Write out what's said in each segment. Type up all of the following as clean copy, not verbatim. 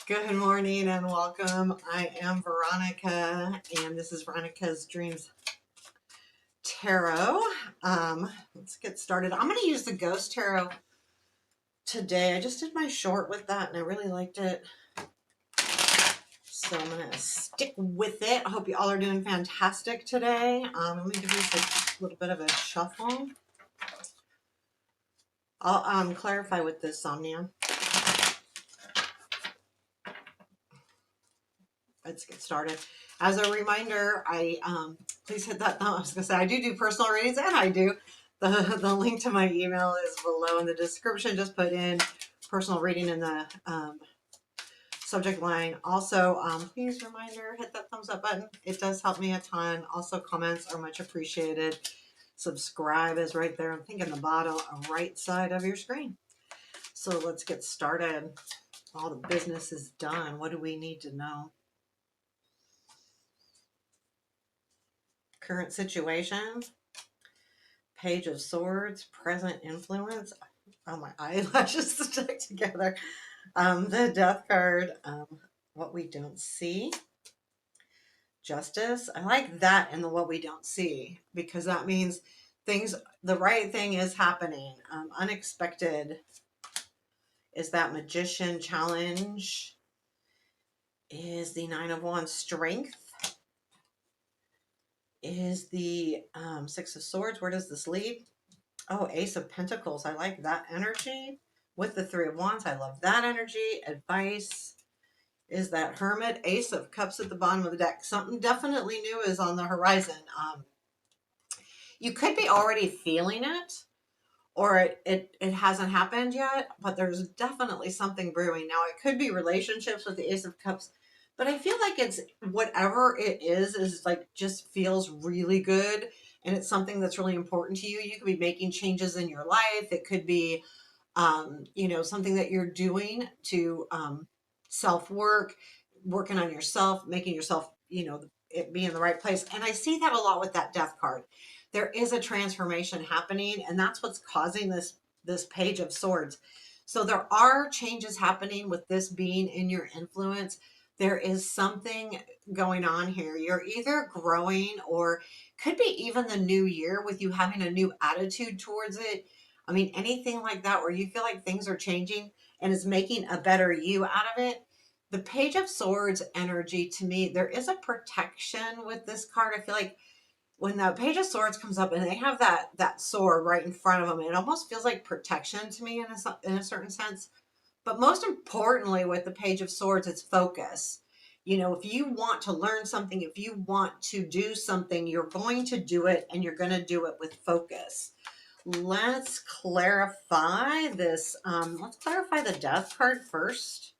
Good morning and welcome. I am Veronica, and this is Veronica's Dreams Tarot. Let's get started. I'm going to use the Ghost Tarot today. I just did my short with that, and I really liked it. So I'm going to stick with it. I hope you all are doing fantastic today. Let me give you a little bit of a shuffle. I'll clarify with this, Somnia. Let's get started. As a reminder, please hit that thumb. I was gonna say I do personal readings, and I do. The link to my email is below in the description. Just put in personal reading in the subject line. Also, please reminder, hit that thumbs up button. It does help me a ton. Also, comments are much appreciated. Subscribe is right there. I'm thinking the bottom right side of your screen. So let's get started. All the business is done. What do we need to know? Current situation, Page of Swords, present influence. Oh, my eyelashes stuck together. The Death card, what we don't see. Justice. I like that in the what we don't see, because that means the right thing is happening. Unexpected is that Magician. Challenge is the Nine of Wands. Strength is the Six of Swords. Where does this lead? Oh, Ace of Pentacles. I like that energy. With the Three of Wands, I love that energy. Advice is that Hermit. Ace of Cups at the bottom of the deck. Something definitely new is on the horizon. You could be already feeling it, or it hasn't happened yet, but there's definitely something brewing. Now, it could be relationships with the Ace of Cups, but I feel like it's whatever it is like just feels really good, and it's something that's really important to you. You could be making changes in your life. It could be, something that you're doing to self-work, working on yourself, making yourself, it be in the right place. And I see that a lot with that Death card. There is a transformation happening, and that's what's causing this Page of Swords. So there are changes happening with this being in your influence. There is something going on here. You're either growing, or could be even the new year with you having a new attitude towards it. I mean, anything like that where you feel like things are changing and is making a better you out of it. The Page of Swords energy, to me, there is a protection with this card. I feel like when the Page of Swords comes up and they have that sword right in front of them, it almost feels like protection to me in a certain sense. But most importantly, with the Page of Swords, it's focus. If you want to learn something, if you want to do something, you're going to do it, and you're going to do it with focus. Let's clarify this. Let's clarify the Death card first,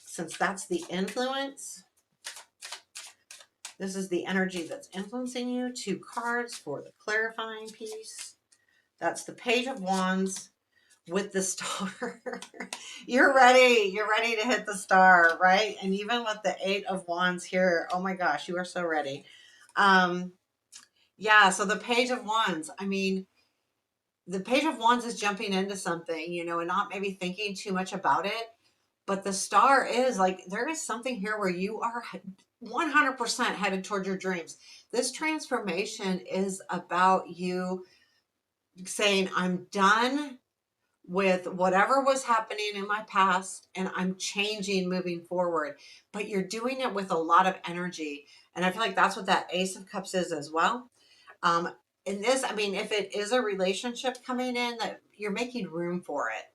since that's the influence. This is the energy that's influencing you. 2 cards for the clarifying piece. That's the Page of Wands with the star. You're ready. You're ready to hit the star, right? And even with the 8 of Wands here, oh my gosh, you are so ready. Yeah, so the Page of Wands, I mean, the Page of Wands is jumping into something, and not maybe thinking too much about it. But the star is like, there is something here where you are 100% headed toward your dreams. This transformation is about you saying, I'm done with whatever was happening in my past, and I'm changing moving forward. But you're doing it with a lot of energy. And I feel like that's what that Ace of Cups is as well. In this, I mean, if it is a relationship coming in, that you're making room for it.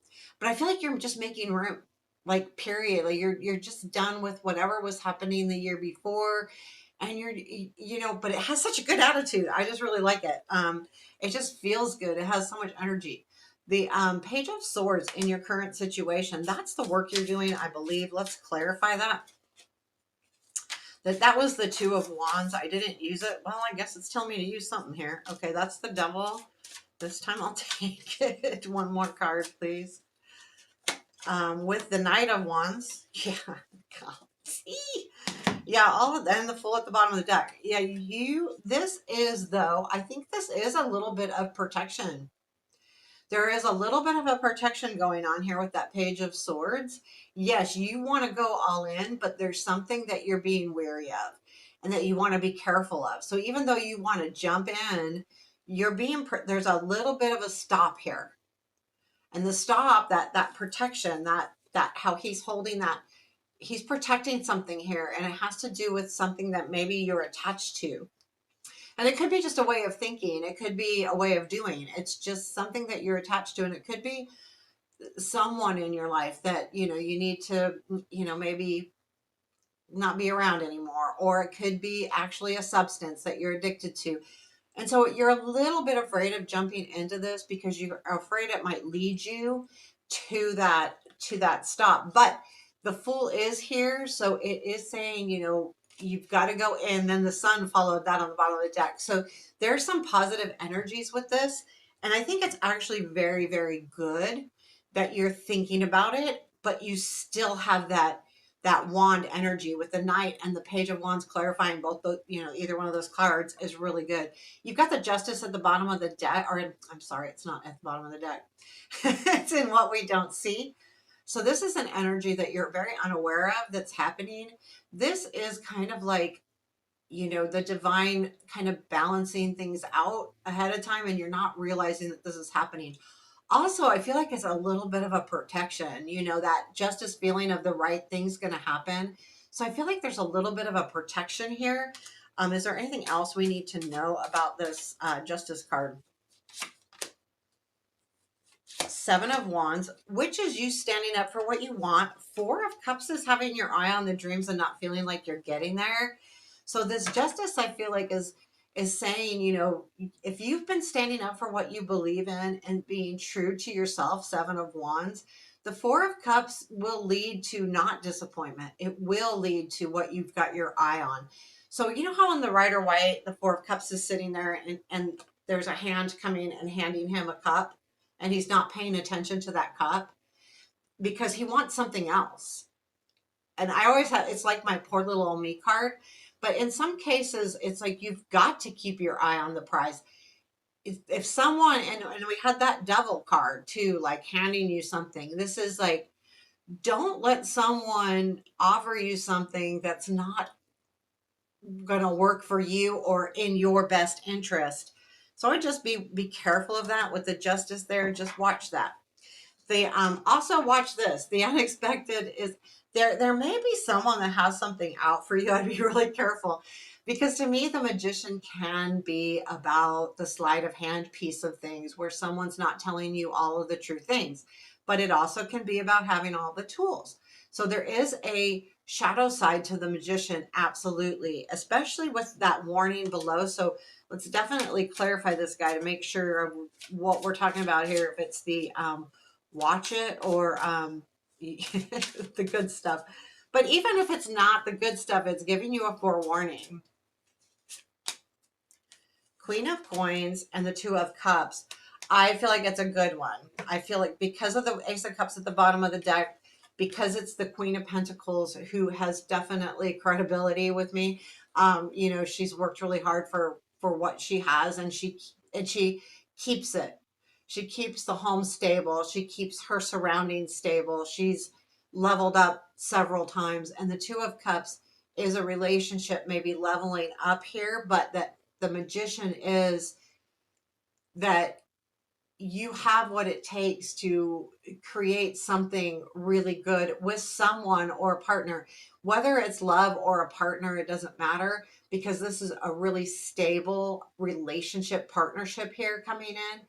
But I feel like you're just making room, like, period. Like you're just done with whatever was happening the year before, and but it has such a good attitude. I just really like it. It just feels good. It has so much energy. The Page of Swords in your current situation, that's the work you're doing, I believe. Let's clarify that. That was the 2 of Wands. I didn't use it. Well, I guess it's telling me to use something here. Okay, that's the Devil. This time I'll take it. One more card, please. With the Knight of Wands. Yeah, God. See? Yeah, and the Fool at the bottom of the deck. Yeah, this is, though, I think this is a little bit of protection. There is a little bit of a protection going on here with that Page of Swords. Yes, you want to go all in, but there's something that you're being wary of and that you want to be careful of. So even though you want to jump in, there's a little bit of a stop here. And the stop, that protection, that how he's holding that, he's protecting something here, and it has to do with something that maybe you're attached to. And it could be just a way of thinking. It could be a way of doing. It's just something that you're attached to. And it could be someone in your life that, you need to, maybe not be around anymore. Or it could be actually a substance that you're addicted to. And so you're a little bit afraid of jumping into this because you're afraid it might lead you to that stop. But the Fool is here, so it is saying, you've got to go in. Then the Sun followed that on the bottom of the deck. So there's some positive energies with this. And I think it's actually very, very good that you're thinking about it, but you still have that wand energy with the Knight and the Page of Wands clarifying both the, either one of those cards is really good. You've got the Justice at the bottom of the deck, or I'm sorry, it's not at the bottom of the deck. It's in What We Don't See. So this is an energy that you're very unaware of that's happening. This is kind of like, the divine kind of balancing things out ahead of time, and you're not realizing that this is happening. Also, I feel like it's a little bit of a protection, that justice feeling of the right thing's going to happen. So I feel like there's a little bit of a protection here. Is there anything else we need to know about this justice card? Seven of Wands, which is you standing up for what you want. Four of Cups is having your eye on the dreams and not feeling like you're getting there. So this justice, I feel like, is saying, if you've been standing up for what you believe in and being true to yourself, Seven of Wands, the Four of Cups will lead to not disappointment. It will lead to what you've got your eye on. So you know how in the Rider Waite, the Four of Cups is sitting there and there's a hand coming and handing him a cup, and he's not paying attention to that cup because he wants something else. And I always have, it's like my poor little old me card. But in some cases, it's like you've got to keep your eye on the prize. If someone, and we had that Devil card too, like handing you something. This is like, don't let someone offer you something that's not going to work for you or in your best interest. So I just be careful of that with the Justice there. Just watch that. They also watch this. The unexpected is there. There may be someone that has something out for you. I'd be really careful because to me, the Magician can be about the sleight of hand piece of things where someone's not telling you all of the true things, but it also can be about having all the tools. So there is a shadow side to the Magician, absolutely, especially with that warning below. So let's definitely clarify this guy to make sure of what we're talking about here. If it's the watch it or the good stuff. But even if it's not the good stuff, it's giving you a forewarning. Queen of Coins and the Two of Cups. I feel like it's a good one. I feel like because of the Ace of Cups at the bottom of the deck, because it's the Queen of Pentacles who has definitely credibility with me. She's worked really hard for what she has, and she keeps it. She keeps the home stable. She keeps her surroundings stable. She's leveled up several times. And the Two of Cups is a relationship maybe leveling up here, but that the Magician is that you have what it takes to create something really good with someone or a partner. Whether it's love or a partner, it doesn't matter because this is a really stable relationship partnership here coming in.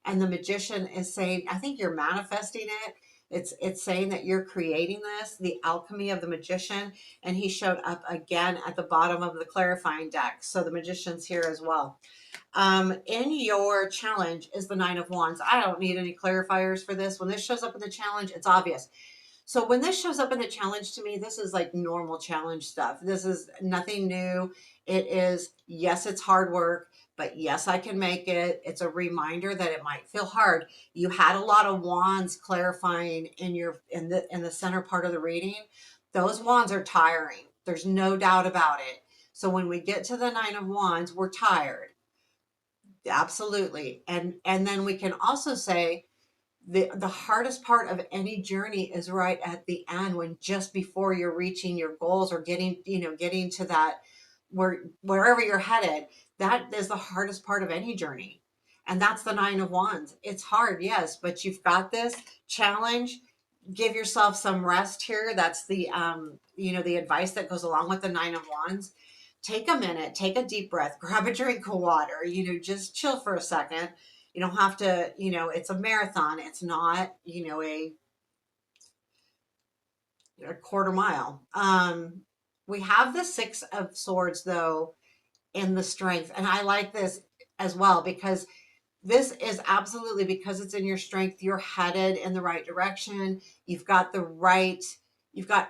And the Magician is saying, I think you're manifesting it. It's saying that you're creating this, the alchemy of the Magician, and he showed up again at the bottom of the clarifying deck. So the Magician's here as well. In your challenge is the Nine of Wands. I don't need any clarifiers for this. When this shows up in the challenge, it's obvious. So when this shows up in the challenge, to me, this is like normal challenge stuff. This is nothing new. It is, yes, it's hard work, but yes, I can make it. It's a reminder that it might feel hard. You had a lot of wands clarifying in the center part of the reading. Those wands are tiring. There's no doubt about it. So when we get to the Nine of Wands, we're tired. Absolutely. And then we can also say The hardest part of any journey is right at the end, when just before you're reaching your goals or getting, getting to that, wherever you're headed. That is the hardest part of any journey. And that's the Nine of Wands. It's hard, yes, but you've got this challenge. Give yourself some rest here. That's the the advice that goes along with the Nine of Wands. Take a minute, take a deep breath, grab a drink of water, just chill for a second. You don't have to, it's a marathon. It's not, a quarter mile. We have the Six of Swords though in the strength. And I like this as well, because this is absolutely, because it's in your strength, you're headed in the right direction. You've got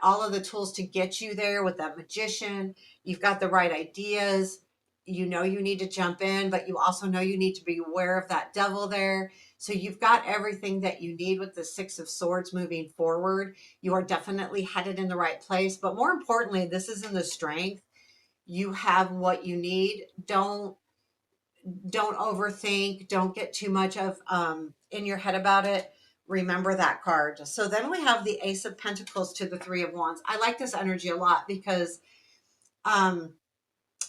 all of the tools to get you there with that Magician. You've got the right ideas. You know you need to jump in, but you also know you need to be aware of that devil there. So you've got everything that you need with the Six of Swords moving forward. You are definitely headed in the right place. But more importantly, this is in the strength. You have what you need. Don't overthink. Don't get too much of in your head about it. Remember that card. So then we have the Ace of Pentacles to the Three of Wands. I like this energy a lot, because um,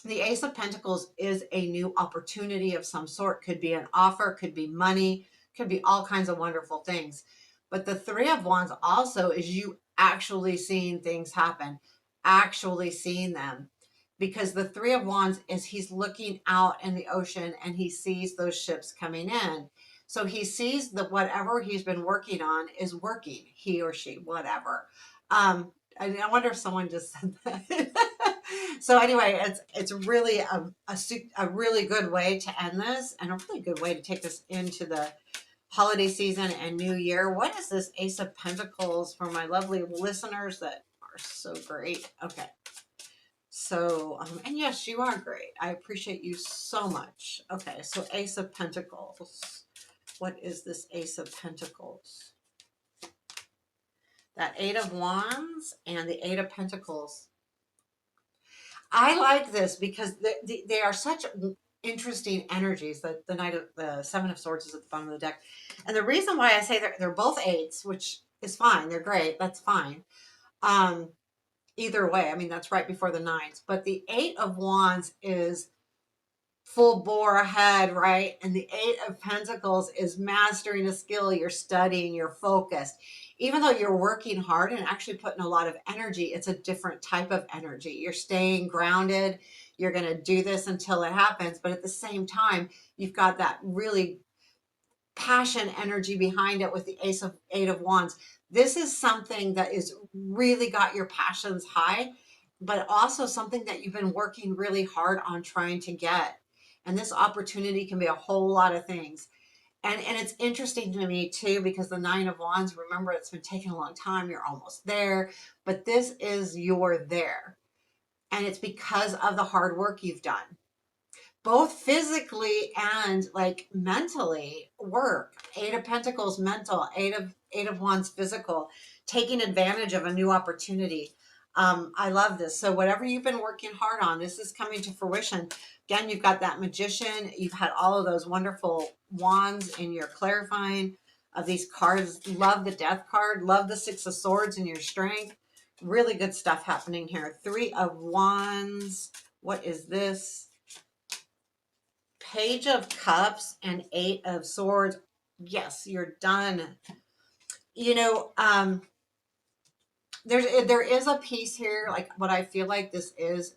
the Ace of Pentacles is a new opportunity of some sort. Could be an offer, could be money, could be all kinds of wonderful things. But the Three of Wands also is you actually seeing things happen, actually seeing them. Because the Three of Wands is he's looking out in the ocean and he sees those ships coming in. So he sees that whatever he's been working on is working, he or she, whatever. I wonder if someone just said that. So anyway, it's really a really good way to end this, and a really good way to take this into the holiday season and new year. What is this Ace of Pentacles for my lovely listeners that are so great? Okay. So, and yes, you are great. I appreciate you so much. Okay, so Ace of Pentacles. What is this Ace of Pentacles? That Eight of Wands and the Eight of Pentacles. I like this because they are such interesting energies. The Seven of Swords is at the bottom of the deck. And the reason why I say they're both eights, which is fine. They're great. That's fine. Um, Either way, I mean, that's right before the nines. But the Eight of Wands is full bore ahead, right? And the Eight of Pentacles is mastering a skill. You're studying, you're focused. Even though you're working hard and actually putting a lot of energy, it's a different type of energy. You're staying grounded. You're going to do this until it happens. But at the same time, you've got that really passion energy behind it with the Eight of Wands. This is something that is really got your passions high, but also something that you've been working really hard on trying to get. And this opportunity can be a whole lot of things. And it's interesting to me too, because the Nine of Wands, remember, it's been taking a long time. You're almost there, but this is you're there. And it's because of the hard work you've done, both physically and like mentally work. Eight of Pentacles mental, Eight of Wands physical, taking advantage of a new opportunity. I love this. So whatever you've been working hard on, this is coming to fruition. Again, you've got that Magician. You've had all of those wonderful wands in your clarifying of these cards. Love the Death card. Love the Six of Swords in your strength. Really good stuff happening here. Three of Wands. What is this? Page of Cups and Eight of Swords. Yes, you're done. You know, there is a piece here, like what I feel like this is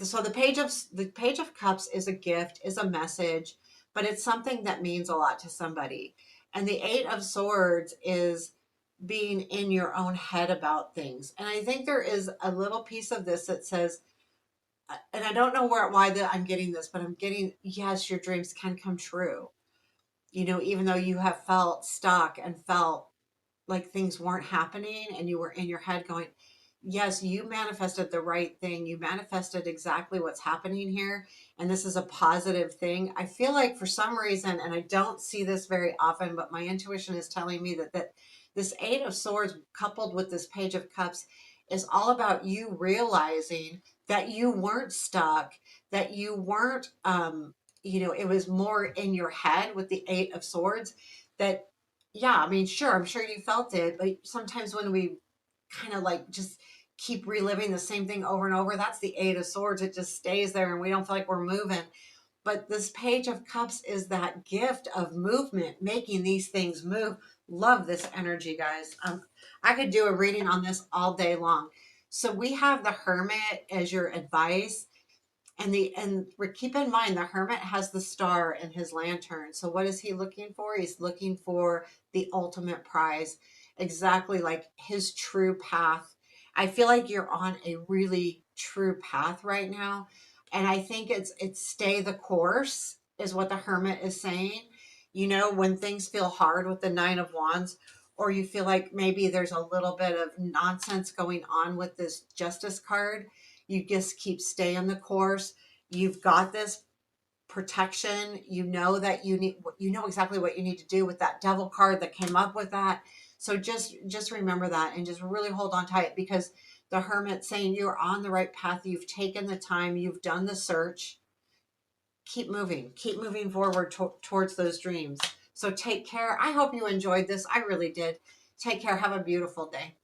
so the Page of Cups is a gift, is a message, but it's something that means a lot to somebody. And the Eight of Swords is being in your own head about things. And I think there is a little piece of this that says, and I don't know I'm getting this, but I'm getting, yes, your dreams can come true. You know, even though you have felt stuck and felt like things weren't happening and you were in your head going, yes, you manifested the right thing. You manifested exactly what's happening here. And this is a positive thing. I feel like for some reason, and I don't see this very often, but my intuition is telling me that this Eight of Swords coupled with this Page of Cups is all about you realizing that you weren't stuck, that you weren't, it was more in your head with the Eight of Swords, that Yeah, I mean, sure, I'm sure you felt it, but sometimes when we kind of like just keep reliving the same thing over and over, that's the Eight of Swords. It just stays there and we don't feel like we're moving. But this Page of Cups is that gift of movement, making these things move. Love this energy, guys. I could do a reading on this all day long. So we have the Hermit as your advice. And keep in mind the hermit has the star in his lantern. So what is he looking for? He's looking for the ultimate prize, exactly like his true path. I feel like you're on a really true path right now, and I think it's stay the course is what the hermit is saying. You know, when things feel hard with the Nine of Wands, or you feel like maybe there's a little bit of nonsense going on with this Justice card, you just keep staying the course. You've got this protection. You know that you know exactly what you need to do with that Devil card that came up with that. So just remember that and just really hold on tight, because the Hermit saying you're on the right path. You've taken the time, you've done the search. Keep moving forward towards those dreams. So take care. I hope you enjoyed this. I really did. Take care. Have a beautiful day.